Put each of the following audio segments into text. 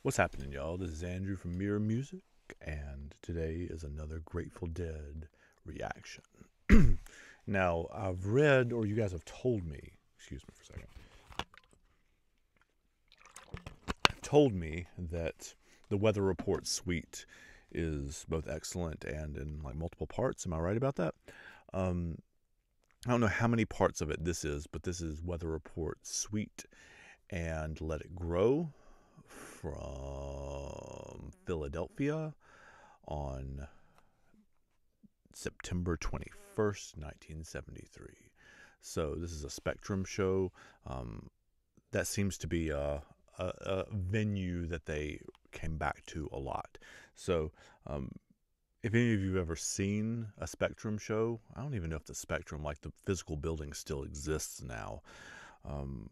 What's happening, y'all? This is Andrew from Mirror Music, and today is another Grateful Dead reaction. Now, I've read, or you guys have told me, excuse me for a second, told me that the Weather Report suite is both excellent and in like multiple parts. Am I right about that? I don't know how many parts of it this is, but this is Weather Report suite and Let It Grow from Philadelphia on September 21st, 1973. So this is a Spectrum show. That seems to be a venue that they came back to a lot. So if any of you have ever seen a Spectrum show, I don't even know if the Spectrum, like the physical building, still exists now,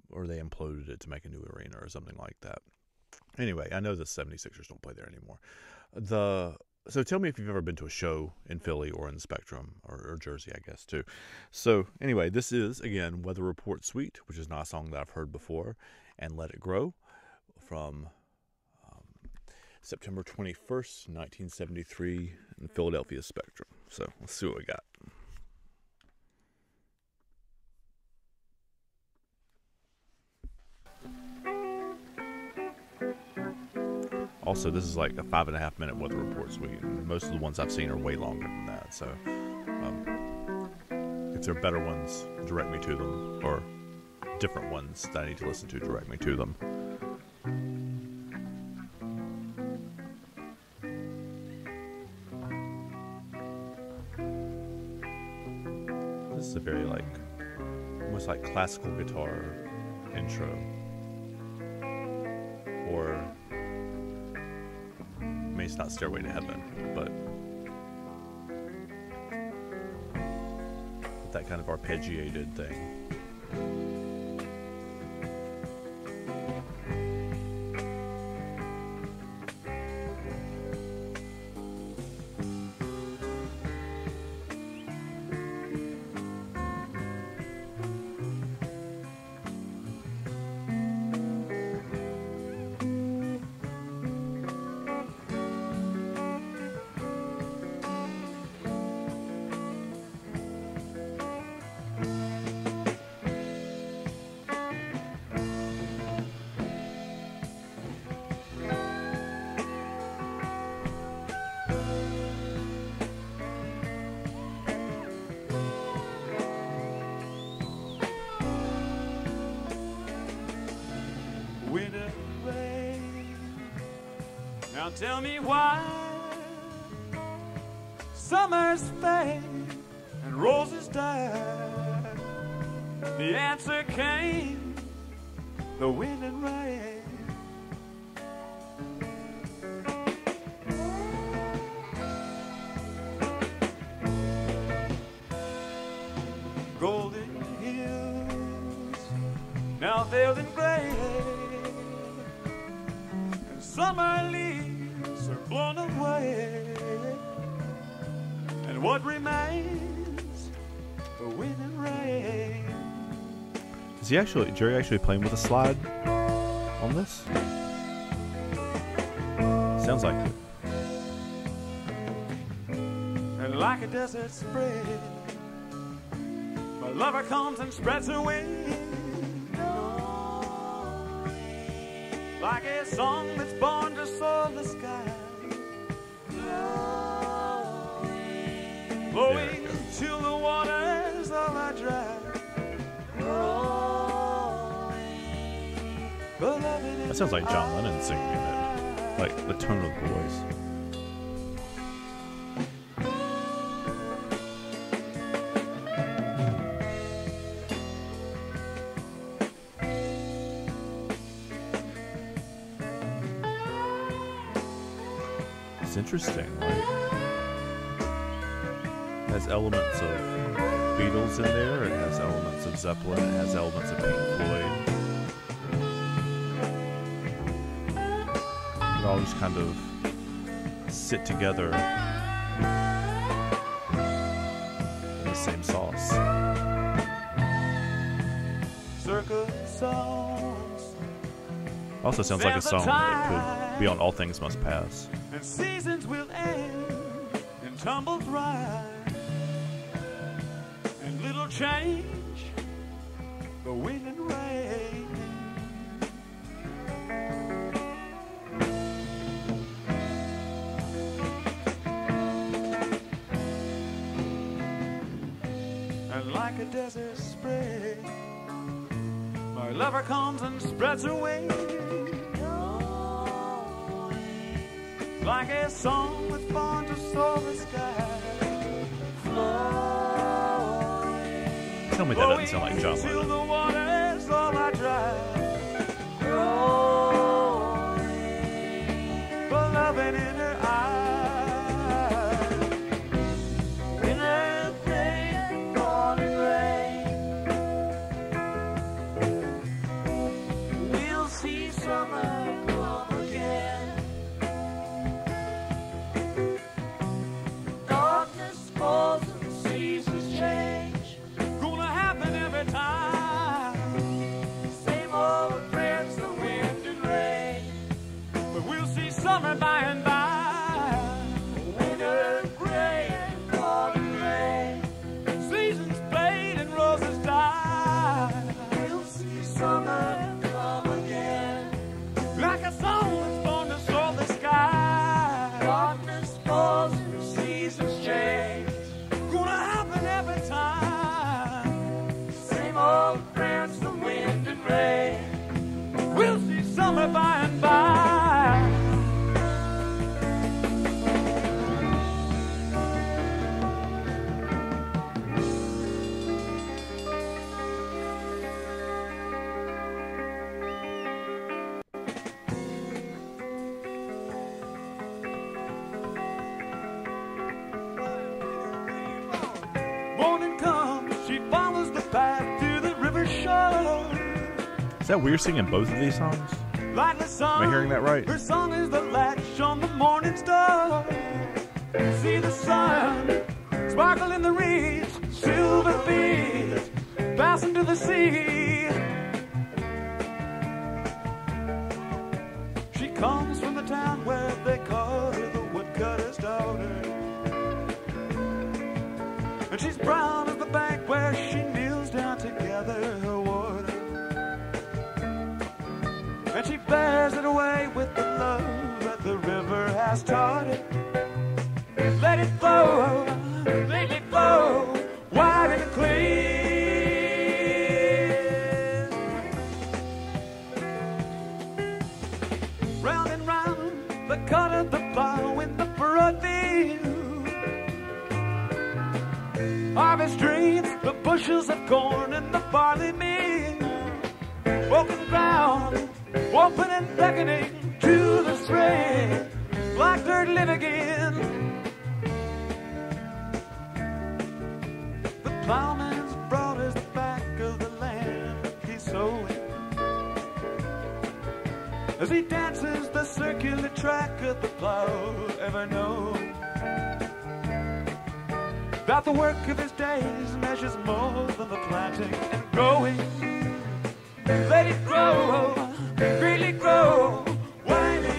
or they imploded it to make a new arena or something like that. Anyway, I know the 76ers don't play there anymore. So tell me if you've ever been to a show in Philly or in the Spectrum, or Jersey, I guess, too. So anyway, this is, again, Weather Report Suite, which is not a song that I've heard before, and Let It Grow from September 21st, 1973 in the Philadelphia Spectrum. So let's see what we got. Also, this is like a 5.5 minute Weather Report suite, and most of the ones I've seen are way longer than that. So, if there are better ones, direct me to them, or different ones that I need to listen to, direct me to them. This is a very almost like classical guitar intro, or it's not Stairway to Heaven, but that kind of arpeggiated thing. Winter rain, now tell me why summers fade and roses die. The answer came, the wind and rain. Golden hills, now veiled in gray. Summer leaves are blown away, and what remains, the wind and rain. Is Jerry actually playing with a slide on this? Sounds like it. And like a desert spread, my lover comes and spreads her wings. Like a song that's born to soar the sky, blowing till the waters all are dry. That sounds like John Lennon singing it, like the tone of the voice. It's interesting. It has elements of Beatles in there. It has elements of Zeppelin. It has elements of Pink Floyd. It all just kind of sit together in the same sauce. Circus songs Also sounds like a song that could be on All Things Must Pass. And seasons will end and tumble dry, and little change, the wind and rain. And like a desert spring, my lover comes and spreads her wings, like a song that's born to soar the sky. Tell me that doesn't sound like John Till Lennon. the waters all are dry. For loving in her eyes. Winter, rain, falling rain. We'll see summer come again. Darkness falls and seasons change. Gonna happen every time. Same old friends, the wind and rain. But we'll see summer by and by. Winter, gray, and falling rain. Seasons fade and roses die. We'll see summer come again. Like a song that's born to soar the sky. Darkness falls and seasons change. Gonna happen every time. Same old friends, the wind and rain. We'll see summer by and by. Morning comes, she follows the path to the river shore. Is that weird singing both of these songs? Like the sun, Am I hearing that right? Her song is the latch on the morning star. See the sun sparkle in the reeds, silver beads passing to the sea. She comes from the town where they call her the woodcutter's daughter. And she's brown as the bank where she kneels down to gather her water. And she bears it away with the love that the river has taught her. Let it flow, wide and clear. Round and round, the cut of the plow in the furrowed field. Harvest dreams, the bushels of corn and the barley meal. Broken ground, open and beckoning to the spring. Black dirt live again. The plowman's broad as the back of the land he's sowing, as he dances the circular track of the plow ever known. That the work of his days measures more than the planting and growing. Let it grow, greatly grow, widely.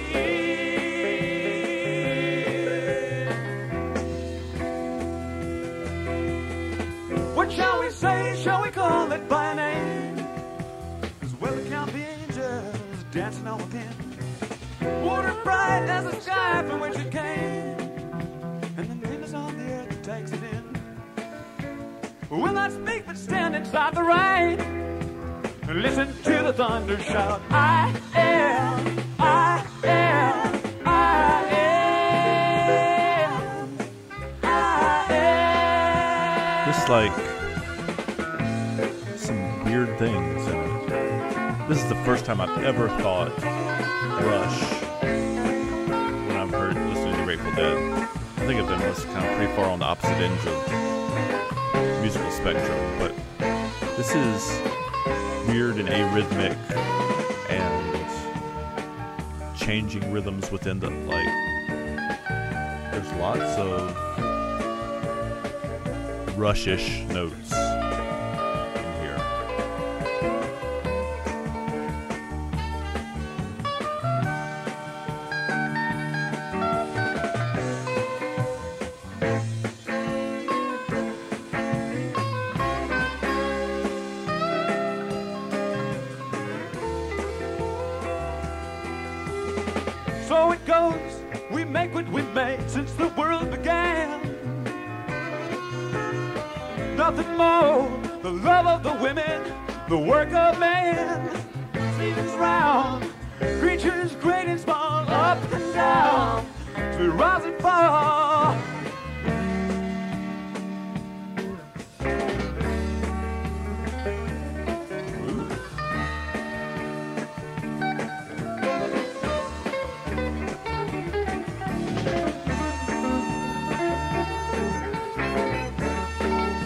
What shall we say? Shall we call it by a name? As well as count the angels dancing on the pin. Water bright as the sky from which it came, and the wind is on the earth that takes it in. Will not speak but stand inside the rain. Listen to the thunder shout, I am, I am, I am, I am. Just like some weird things in it. This is the first time I've ever thought Rush when I've heard listening to Grateful Dead. I think of them as kind of pretty far on the opposite ends of the musical spectrum, but this is weird and arrhythmic and changing rhythms within the, like, there's lots of Rush-ish notes in here. So it goes, we make what we've made since the world began. Nothing more, the love of the women, the work of man. Seasons round, creatures great and small, up and down, to rise and fall.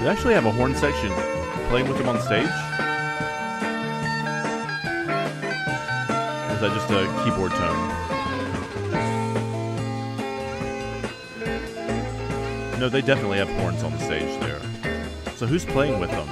They actually have a horn section playing with them on stage. Or is that just a keyboard tone? No, they definitely have horns on the stage there. So who's playing with them?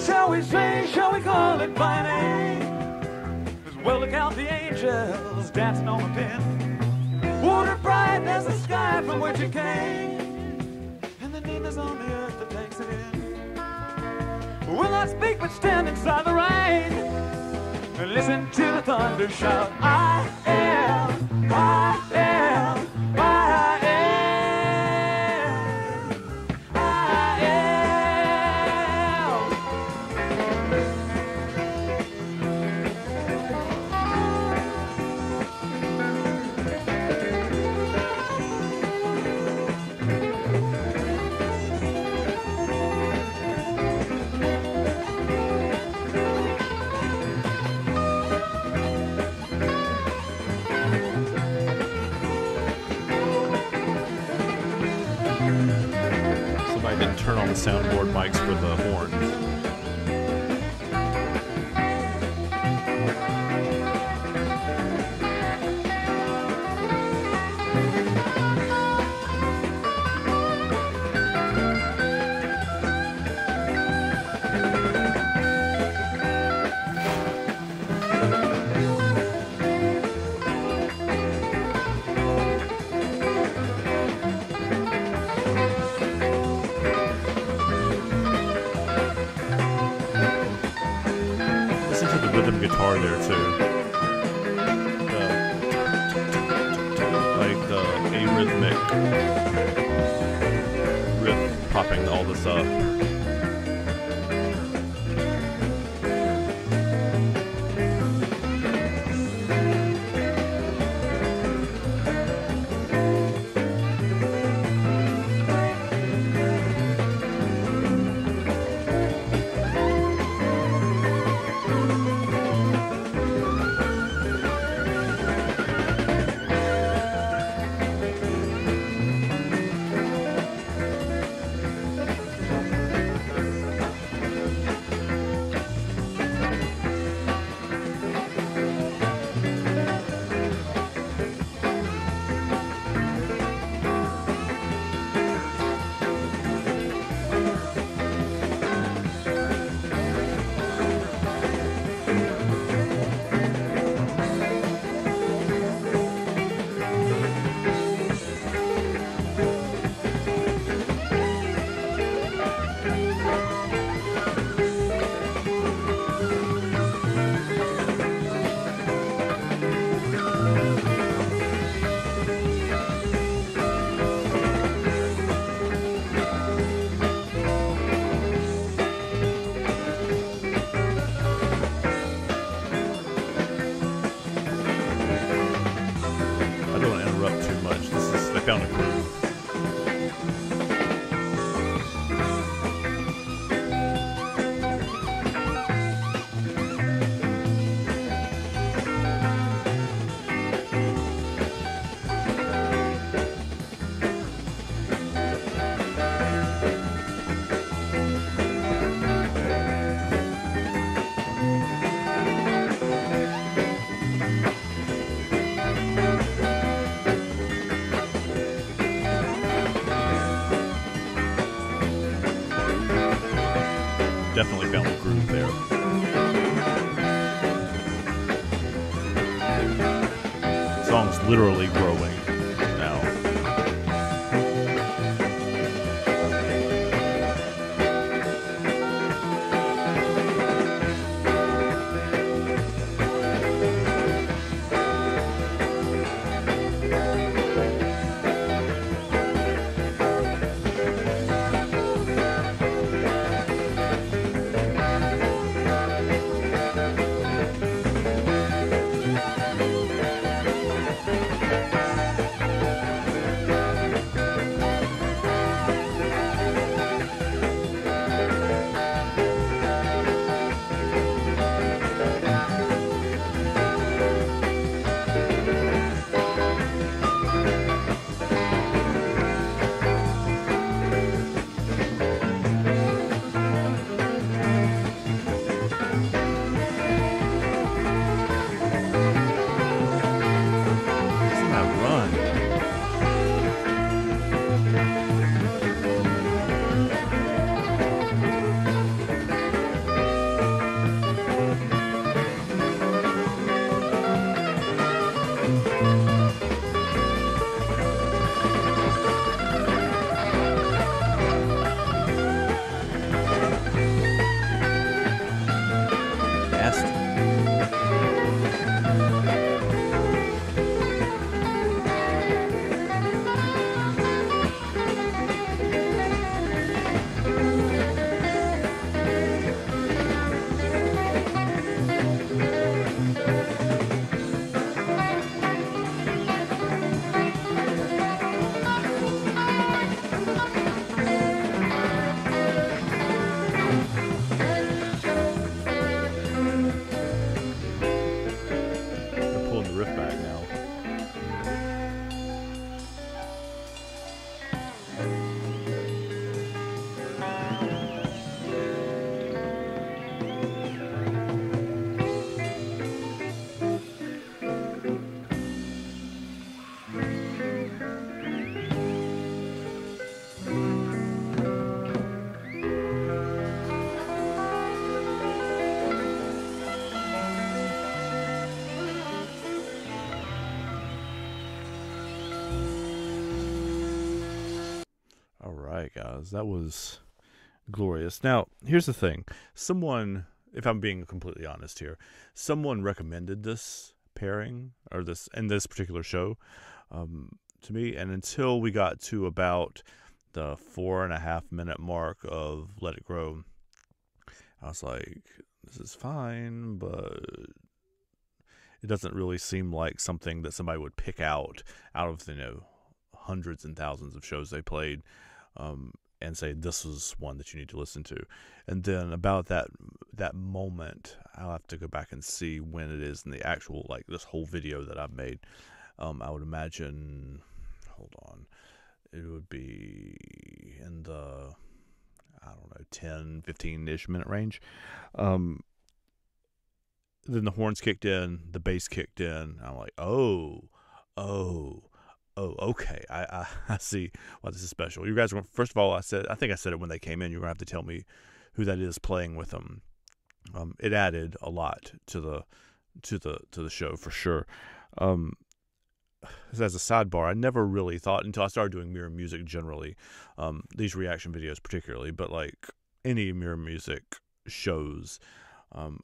Shall we say, shall we call it by name? As well look out the angels dancing on a pin. Water bright as the sky from which it came, and the name is on the earth that takes it in. Will not speak but stand inside the rain and listen to the thunder shout, I am, I am, I am. Turn on the soundboard mics for the horns. Rhythm guitar there too. Like the arrhythmic riff popping all this up. found the groove there. The song's literally growing now. Guys, that was glorious. Now, here's the thing. Someone, if I'm being completely honest here, someone recommended this pairing, or this particular show, to me, and until we got to about the 4.5 minute mark of Let It Grow, I was like, this is fine, but it doesn't really seem like something that somebody would pick out of, hundreds and thousands of shows they played, and say, this is one that you need to listen to. And then about that moment, I'll have to go back and see when it is in the actual, like, this whole video that I've made. I would imagine, hold on, it would be in the, 10, 15-ish minute range. Then the horns kicked in, the bass kicked in. I'm like, oh, okay. I see why this is special. You guys were, first of all, I think I said it when they came in. You're gonna have to tell me who that is playing with them. It added a lot to the show for sure. As a sidebar, I never really thought until I started doing mirror music generally, these reaction videos particularly, but like any mirror music shows.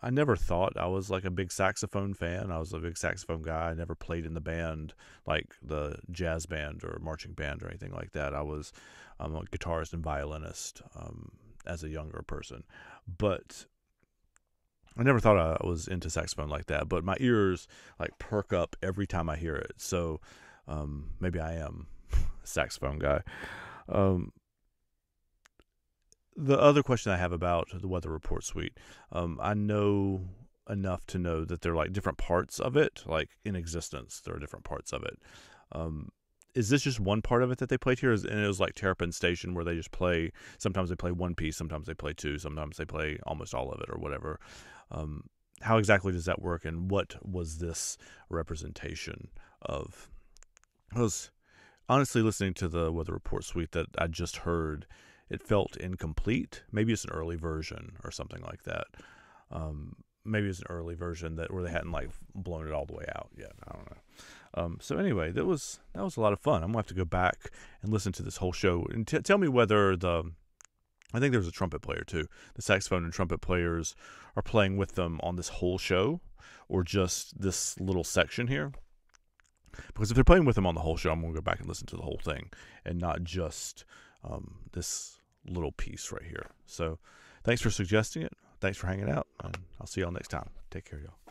I never thought I was like a big saxophone fan. I was a big saxophone guy. I never played in the band, like the jazz band or marching band or anything like that. I was a guitarist and violinist as a younger person. But I never thought I was into saxophone like that. But my ears like perk up every time I hear it. So maybe I am a saxophone guy. The other question I have about the Weather Report suite, I know enough to know that there are like different parts of it, like in existence, there are different parts of it. Is this just one part of it that they played here? And it was like Terrapin Station where they just play, sometimes they play one piece, sometimes they play two, sometimes they play almost all of it or whatever. How exactly does that work, and what was this representation of? I was honestly listening to the Weather Report suite that I just heard. it felt incomplete. Maybe it's an early version or something like that. Maybe it's an early version where they hadn't like blown it all the way out yet. I don't know. So anyway, that was a lot of fun. I'm gonna have to go back and listen to this whole show and tell me whether I think there's a trumpet player too. The saxophone and trumpet players are playing with them on this whole show, or just this little section here. Because if they're playing with them on the whole show, I'm going to go back and listen to the whole thing, and not just this little piece right here. So thanks for suggesting it. Thanks for hanging out, and I'll see y'all next time. Take care, y'all.